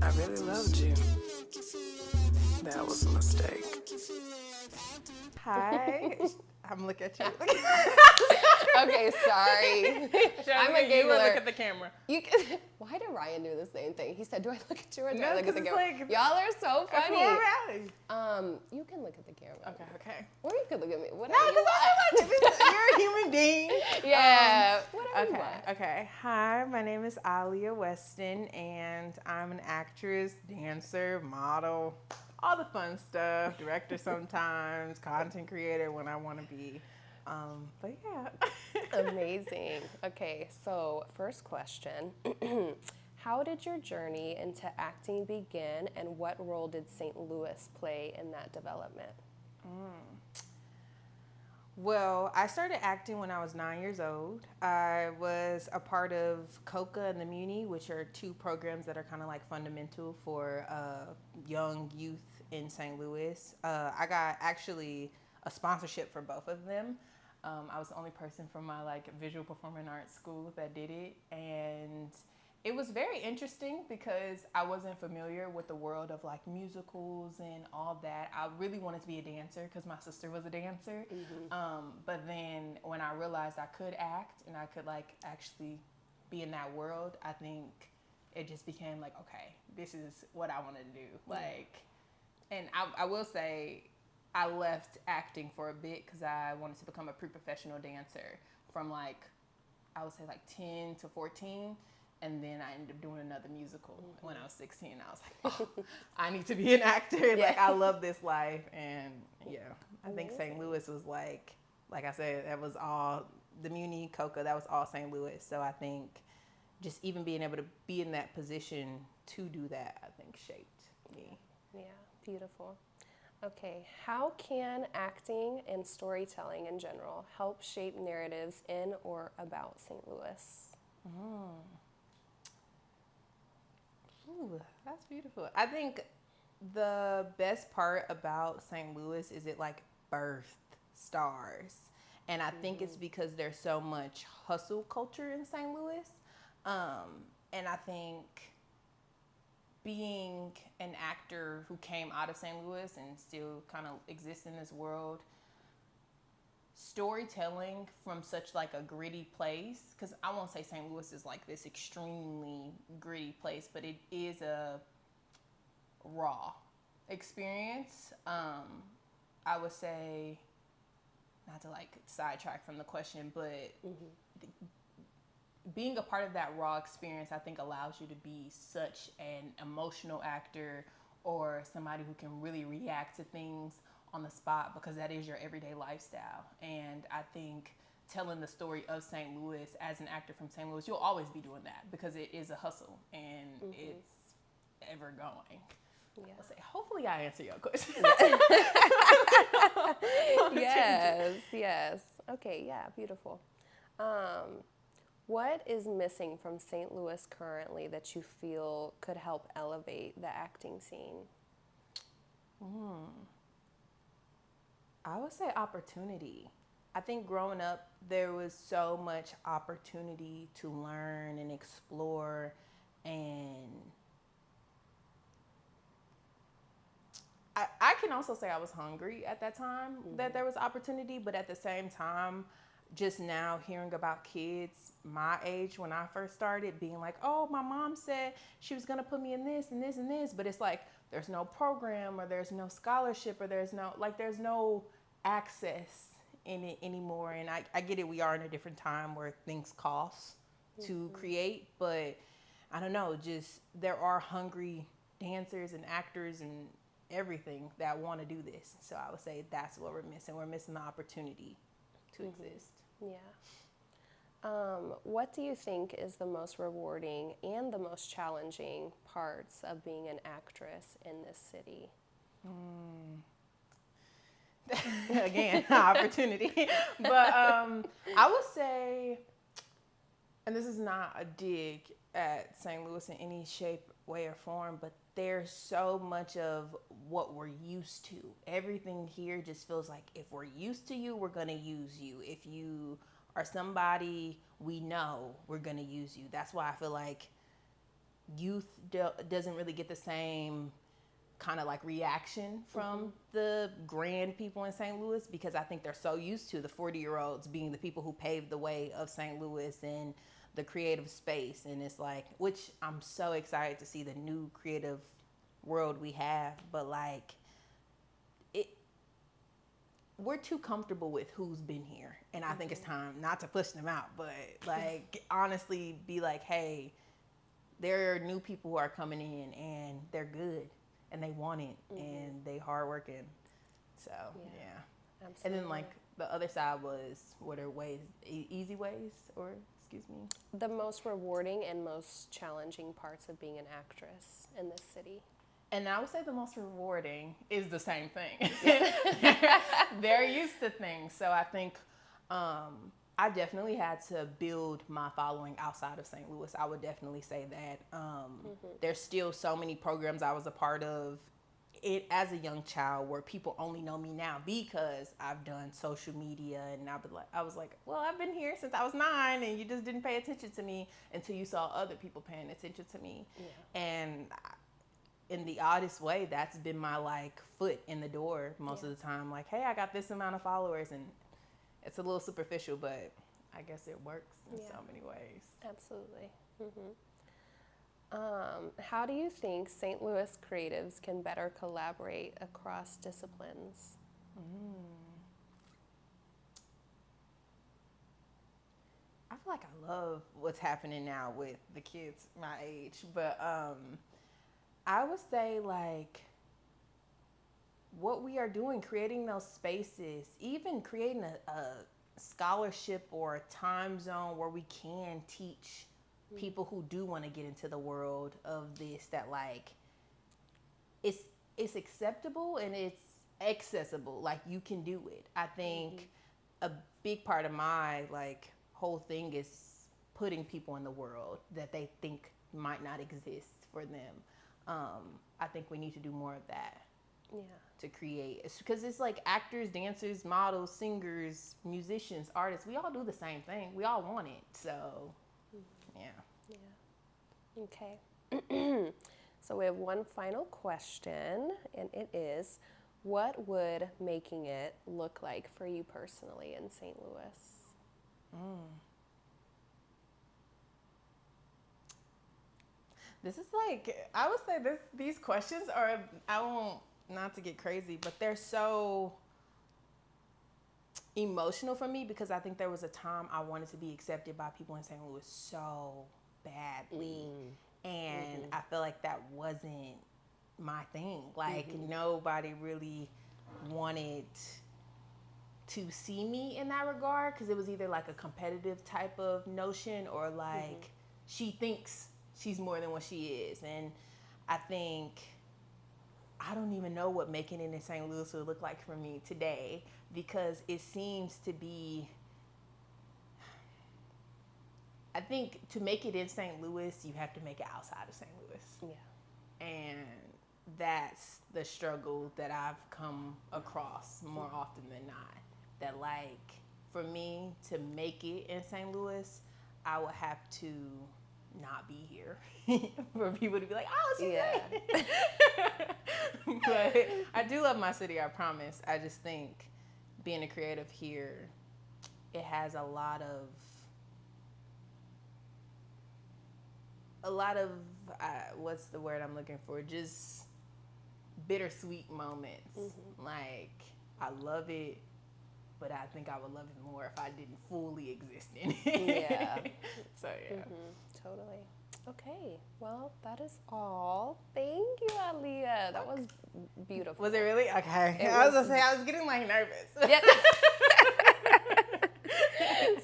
I really loved you. That was a mistake. Hi. I'm looking at you. Okay, sorry. I'm a You giggler. look at the camera. Why did Ryan do the same thing? He said, "Do I look at you or do No, I look at 'cause the it's camera?" like- Y'all are so That's funny. more reality. You can look at the camera. Okay. Or you could look at me. No, Whatever you because want. you're a human being. Yeah. Whatever you Okay. want. Okay. Hi, my name is Aaliyah Weston, and I'm an actress, dancer, model, all the fun stuff. Director sometimes, content creator when I want to be. But yeah. Amazing. Okay, so first question. How did your journey into acting begin, and what role did St. Louis play in that development? Well, I started acting when I was 9 years old. I was a part of COCA and the McKinney, which are two programs that are kind of like fundamental for young youth in St. Louis. I got actually a sponsorship for both of them. I was the only person from my like visual performing arts school that did it, and it was very interesting because I wasn't familiar with the world of like musicals and all that. I really wanted to be a dancer because my sister was a dancer. But then when I realized I could act and I could like actually be in that world, I think it just became like, okay, this is what I want to do. Like, and I will say I left acting for a bit because I wanted to become a pre-professional dancer from like, I would say like 10 to 14. And then I ended up doing another musical when I was 16. I was like, oh, I need to be an actor. Like, I love this life. And yeah, I think St. Louis was like I said, that was all, the Muni, Coca, that was all St. Louis. So I think just even being able to be in that position to do that, I think shaped me. Yeah, beautiful. Okay, how can acting and storytelling in general help shape narratives in or about St. Louis? Ooh, that's beautiful. I think the best part about St. Louis is it like birthed stars. And I think it's because there's so much hustle culture in St. Louis. And I think being an actor who came out of St. Louis and still kind of exists in this world, storytelling from such like a gritty place, because I won't say St. Louis is like this extremely gritty place, but it is a raw experience. I would say, not to like sidetrack from the question, but being a part of that raw experience, I think allows you to be such an emotional actor or somebody who can really react to things on the spot, because that is your everyday lifestyle. And I think telling the story of St. Louis as an actor from St. Louis, you'll always be doing that because it is a hustle and it's ever going. Yeah. I'll say, hopefully I answer your question. Yes. Okay, yeah, beautiful. What is missing from St. Louis currently that you feel could help elevate the acting scene? I would say opportunity. I think growing up, there was so much opportunity to learn and explore, and I can also say I was hungry at that time that there was opportunity, but at the same time, just now hearing about kids my age when I first started being like, oh, my mom said she was going to put me in this and this and this, but it's like there's no program or there's no scholarship or there's no access in it anymore. And I get it, we are in a different time where things cost to create, but I don't know, just there are hungry dancers and actors and everything that want to do this. So I would say that's what we're missing. We're missing the opportunity to exist. Yeah. What do you think is the most rewarding and the most challenging parts of being an actress in this city? Again, opportunity. But I would say, and this is not a dig at St. Louis in any shape, way, or form, but there's so much of what we're used to. Everything here just feels like if we're used to you, we're going to use you. If you are somebody we know, we're going to use you. That's why I feel like youth doesn't really get the same kind of like reaction from the grand people in St. Louis, because I think they're so used to the 40-year-olds being the people who paved the way of St. Louis and the creative space. And it's like, which I'm so excited to see the new creative world we have, but like we're too comfortable with who's been here, and I think it's time not to push them out, but like honestly be like, hey, there are new people who are coming in and they're good and they want it and they hardworking. So yeah. Absolutely. And then like the other side was, what are ways, easy ways, or excuse me? The most rewarding and most challenging parts of being an actress in this city. And I would say the most rewarding is the same thing. They're used to things. So I think I definitely had to build my following outside of St. Louis. I would definitely say that. There's still so many programs I was a part of it as a young child where people only know me now because I've done social media, and I was like, well, I've been here since I was 9 and you just didn't pay attention to me until you saw other people paying attention to me. Yeah. And in the oddest way, that's been my like foot in the door most of the time. Like, hey, I got this amount of followers, and it's a little superficial, but I guess it works in so many ways. Absolutely. How do you think St. Louis creatives can better collaborate across disciplines? I feel like I love what's happening now with the kids my age, but I would say like what we are doing, creating those spaces, even creating a scholarship or a time zone where we can teach people who do want to get into the world of this, that like it's acceptable and it's accessible, like you can do it. I think a big part of my like whole thing is putting people in the world that they think might not exist for them. I think we need to do more of that. Yeah. To create, because it's like actors, dancers, models, singers, musicians, artists, we all do the same thing. We all want it. So yeah. Okay. So we have one final question, and it is, what would making it look like for you personally in St. Louis? This is like, I would say these questions are, I won't, not to get crazy, but they're so emotional for me, because I think there was a time I wanted to be accepted by people in St. Louis so badly. And I feel like that wasn't my thing. Like nobody really wanted to see me in that regard, because it was either like a competitive type of notion or like she thinks she's more than what she is. And I think I don't even know what making it in St. Louis would look like for me today, because it seems to be, I think to make it in St. Louis, you have to make it outside of St. Louis. Yeah. And that's the struggle that I've come across more often than not. That like, for me to make it in St. Louis, I would have to not be here for people to be like, oh, she's right. But I do love my city, I promise. I just think being a creative here, it has a lot of what's the word I'm looking for? Just bittersweet moments. Like, I love it, but I think I would love it more if I didn't fully exist in it. Yeah. So, yeah. Totally. Okay. Well, that is all. Thank you, Aaliyah. That was beautiful. Was it really? Okay. I was going to say, I was getting like nervous. Yeah.